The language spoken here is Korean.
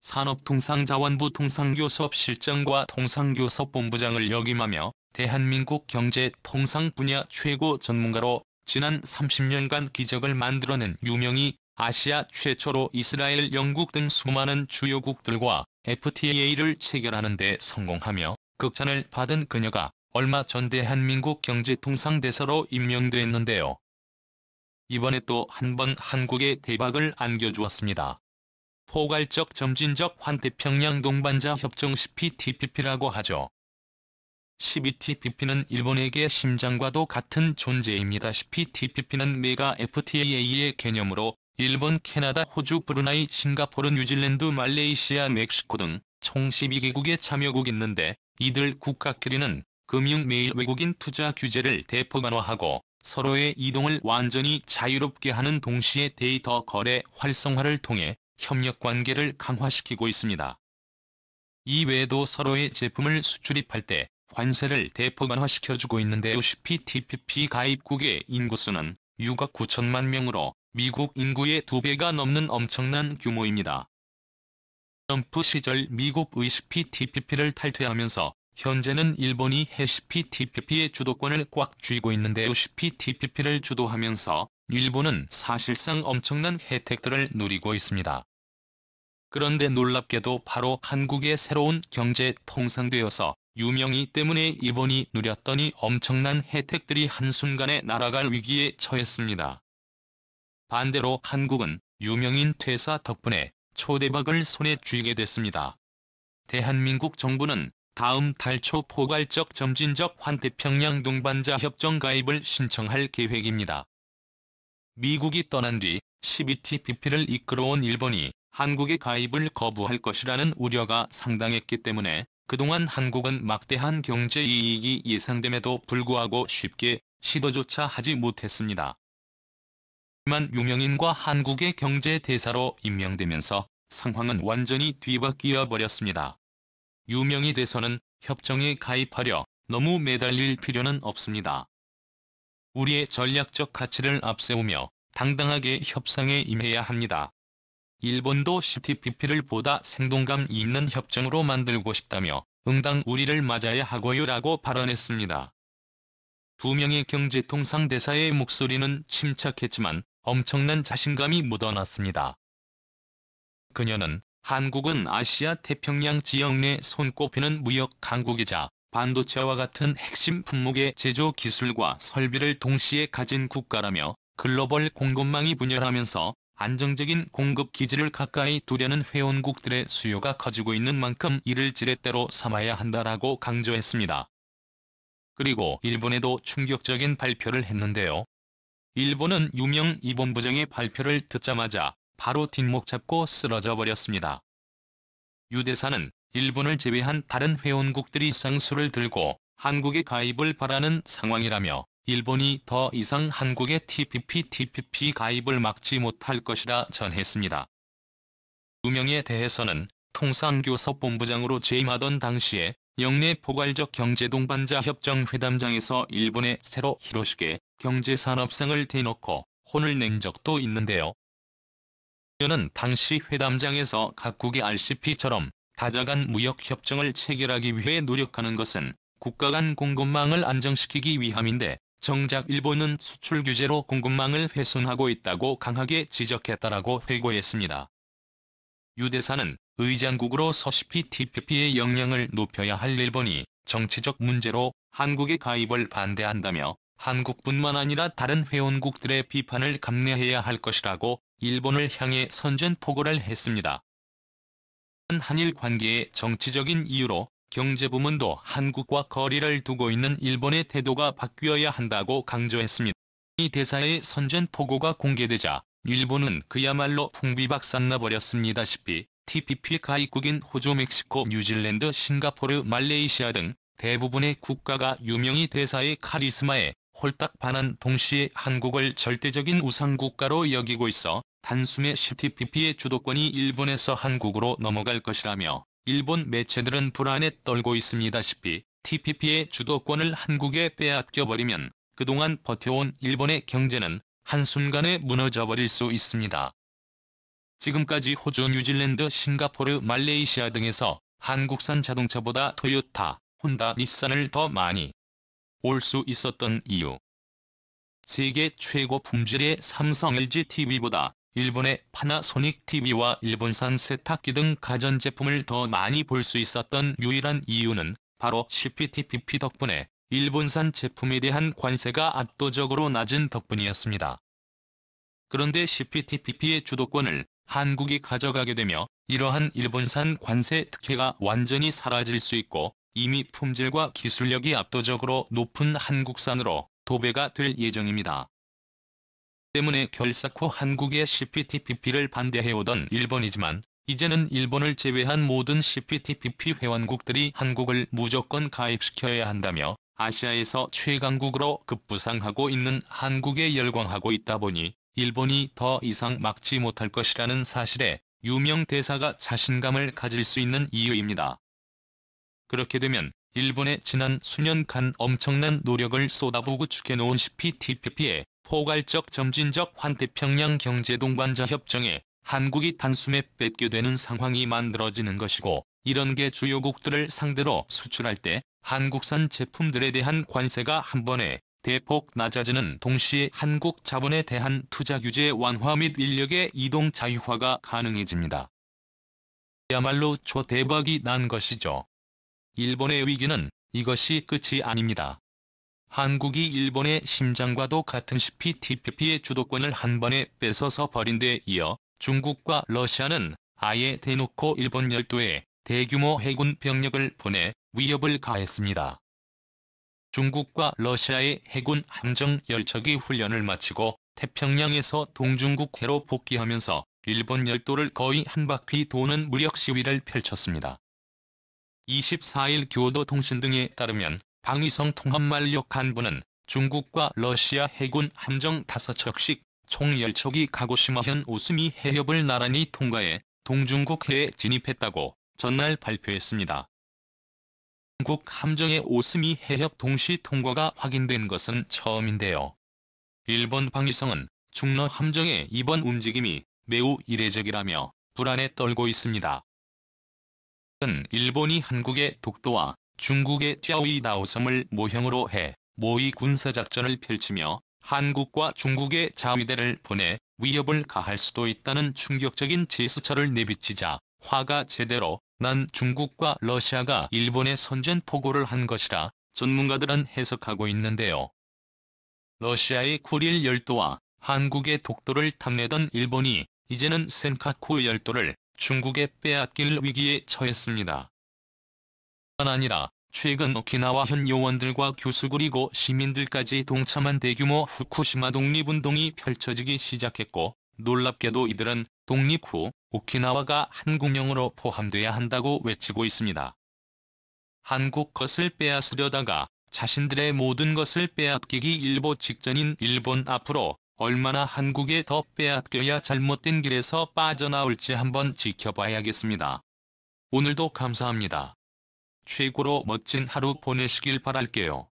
산업통상자원부 통상교섭실장과 통상교섭본부장을 역임하며 대한민국 경제 통상 분야 최고 전문가로 지난 30년간 기적을 만들어낸 유명이 아시아 최초로 이스라엘, 영국 등 수많은 주요국들과 FTA를 체결하는 데 성공하며 극찬을 받은 그녀가 얼마 전 대한민국 경제통상대사로 임명됐는데요. 이번에 또 한 번 한국에 대박을 안겨주었습니다. 포괄적 점진적 환태평양 동반자 협정 CPTPP라고 하죠. CPTPP는 일본에게 심장과도 같은 존재입니다. CPTPP는 메가 FTA의 개념으로 일본, 캐나다, 호주, 브루나이, 싱가포르, 뉴질랜드, 말레이시아, 멕시코 등 총 12개국의 참여국이 있는데 이들 국가끼리는 금융 및 외국인 투자 규제를 대폭 완화하고 서로의 이동을 완전히 자유롭게 하는 동시에 데이터 거래 활성화를 통해 협력관계를 강화시키고 있습니다. 이외에도 서로의 제품을 수출입할 때 관세를 대폭 완화시켜주고 있는데요. CPTPP 가입국의 인구수는 6억 9천만 명으로 미국 인구의 2배가 넘는 엄청난 규모입니다. 트럼프 시절 미국의 CPTPP를 탈퇴하면서 현재는 일본이 해 CPTPP의 주도권을 꽉 쥐고 있는데요. CPTPP를 주도하면서 일본은 사실상 엄청난 혜택들을 누리고 있습니다. 그런데 놀랍게도 바로 한국의 새로운 경제 통상되어서 유명이 때문에 일본이 누렸더니 엄청난 혜택들이 한순간에 날아갈 위기에 처했습니다. 반대로 한국은 유명인 퇴사 덕분에 초대박을 손에 쥐게 됐습니다. 대한민국 정부는 다음 달 초 포괄적 점진적 환태평양 동반자 협정 가입을 신청할 계획입니다. 미국이 떠난 뒤 CPTPP를 이끌어온 일본이 한국의 가입을 거부할 것이라는 우려가 상당했기 때문에 그동안 한국은 막대한 경제 이익이 예상됨에도 불구하고 쉽게 시도조차 하지 못했습니다. 하지만 유명인과 한국의 경제대사로 임명되면서 상황은 완전히 뒤바뀌어 버렸습니다. 유명이 돼서는 협정에 가입하려 너무 매달릴 필요는 없습니다. 우리의 전략적 가치를 앞세우며 당당하게 협상에 임해야 합니다. 일본도 CPTPP를 보다 생동감 있는 협정으로 만들고 싶다며 응당 우리를 맞아야 하고요 라고 발언했습니다. 두 명의 경제통상대사의 목소리는 침착했지만 엄청난 자신감이 묻어났습니다. 그녀는 한국은 아시아 태평양 지역 내 손꼽히는 무역 강국이자 반도체와 같은 핵심 품목의 제조 기술과 설비를 동시에 가진 국가라며 글로벌 공급망이 분열하면서 안정적인 공급 기지를 가까이 두려는 회원국들의 수요가 커지고 있는 만큼 이를 지렛대로 삼아야 한다라고 강조했습니다. 그리고 일본에도 충격적인 발표를 했는데요. 일본은 유명 이 본부장의 발표를 듣자마자 바로 뒷목 잡고 쓰러져 버렸습니다. 유 대사는 일본을 제외한 다른 회원국들이 쌍수를 들고 한국의 가입을 바라는 상황이라며 일본이 더 이상 한국의 TPP 가입을 막지 못할 것이라 전했습니다. 유명에 대해서는 통상교섭본부장으로 재임하던 당시에 영내 포괄적 경제동반자 협정 회담장에서 일본에 새로 히로시게 경제산업상을 대놓고 혼을 낸 적도 있는데요. 그녀는 당시 회담장에서 각국이 RCEP처럼 다자간 무역협정을 체결하기 위해 노력하는 것은 국가 간 공급망을 안정시키기 위함인데 정작 일본은 수출 규제로 공급망을 훼손하고 있다고 강하게 지적했다라고 회고했습니다. 유 대사는 의장국으로서 CPTPP의 역량을 높여야 할 일본이 정치적 문제로 한국의 가입을 반대한다며 한국뿐만 아니라 다른 회원국들의 비판을 감내해야 할 것이라고 일본을 향해 선전포고를 했습니다. 한일 관계의 정치적인 이유로 경제부문도 한국과 거리를 두고 있는 일본의 태도가 바뀌어야 한다고 강조했습니다. 이 대사의 선전포고가 공개되자 일본은 그야말로 풍비박산 나버렸습니다. TPP 가입국인 호주, 멕시코, 뉴질랜드, 싱가포르, 말레이시아 등 대부분의 국가가 유명이 대사의 카리스마에 홀딱 반한 동시에 한국을 절대적인 우상국가로 여기고 있어 단숨에 CPTPP의 주도권이 일본에서 한국으로 넘어갈 것이라며 일본 매체들은 불안에 떨고 있습니다. TPP의 주도권을 한국에 빼앗겨버리면 그동안 버텨온 일본의 경제는 한순간에 무너져버릴 수 있습니다. 지금까지 호주, 뉴질랜드, 싱가포르, 말레이시아 등에서 한국산 자동차보다 토요타, 혼다, 닛산을 더 많이 올 수 있었던 이유. 세계 최고 품질의 삼성 LG TV보다 일본의 파나소닉 TV와 일본산 세탁기 등 가전제품을 더 많이 볼 수 있었던 유일한 이유는 바로 CPTPP 덕분에 일본산 제품에 대한 관세가 압도적으로 낮은 덕분이었습니다. 그런데 CPTPP의 주도권을 한국이 가져가게 되며 이러한 일본산 관세 특혜가 완전히 사라질 수 있고 이미 품질과 기술력이 압도적으로 높은 한국산으로 도배가 될 예정입니다. 때문에 결사코 한국의 CPTPP를 반대해오던 일본이지만 이제는 일본을 제외한 모든 CPTPP 회원국들이 한국을 무조건 가입시켜야 한다며 아시아에서 최강국으로 급부상하고 있는 한국에 열광하고 있다 보니 일본이 더 이상 막지 못할 것이라는 사실에 유명 대사가 자신감을 가질 수 있는 이유입니다. 그렇게 되면 일본의 지난 수년간 엄청난 노력을 쏟아부고 구축해놓은 CPTPP의 포괄적 점진적 환태평양 경제동반자 협정에 한국이 단숨에 뺏게 되는 상황이 만들어지는 것이고 이런 게 주요국들을 상대로 수출할 때 한국산 제품들에 대한 관세가 한 번에 대폭 낮아지는 동시에 한국 자본에 대한 투자 규제 완화 및 인력의 이동 자유화가 가능해집니다. 그야말로 초대박이 난 것이죠. 일본의 위기는 이것이 끝이 아닙니다. 한국이 일본의 심장과도 같은 CPTPP의 주도권을 한 번에 뺏어서 버린 데 이어 중국과 러시아는 아예 대놓고 일본 열도에 대규모 해군 병력을 보내 위협을 가했습니다. 중국과 러시아의 해군 함정 열척이 훈련을 마치고 태평양에서 동중국해로 복귀하면서 일본 열도를 거의 한 바퀴 도는 무력 시위를 펼쳤습니다. 24일 교도통신 등에 따르면 방위성 통합만력 한부는 중국과 러시아 해군 함정 5척씩 총 10척이 가고시마현 오스미 해협을 나란히 통과해 동중국해에 진입했다고 전날 발표했습니다. 중국 함정의 오스미 해협 동시 통과가 확인된 것은 처음인데요. 일본 방위성은 중러 함정의 이번 움직임이 매우 이례적이라며 불안에 떨고 있습니다. 일본이 한국의 독도와 중국의 쩌위다오섬을 모형으로 해 모의 군사작전을 펼치며 한국과 중국의 자위대를 보내 위협을 가할 수도 있다는 충격적인 제스처를 내비치자 화가 제대로 난 중국과 러시아가 일본에 선전포고를 한 것이라 전문가들은 해석하고 있는데요. 러시아의 쿠릴 열도와 한국의 독도를 탐내던 일본이 이제는 센카쿠 열도를 중국에 빼앗길 위기에 처했습니다. 뿐만 아니라 최근 오키나와현 요원들과 교수 그리고 시민들까지 동참한 대규모 후쿠시마 독립운동이 펼쳐지기 시작했고 놀랍게도 이들은 독립 후 오키나와가 한국령으로 포함돼야 한다고 외치고 있습니다. 한국 것을 빼앗으려다가 자신들의 모든 것을 빼앗기기 일보 직전인 일본 앞으로 얼마나 한국에 더 빼앗겨야 잘못된 길에서 빠져나올지 한번 지켜봐야겠습니다. 오늘도 감사합니다. 최고로 멋진 하루 보내시길 바랄게요.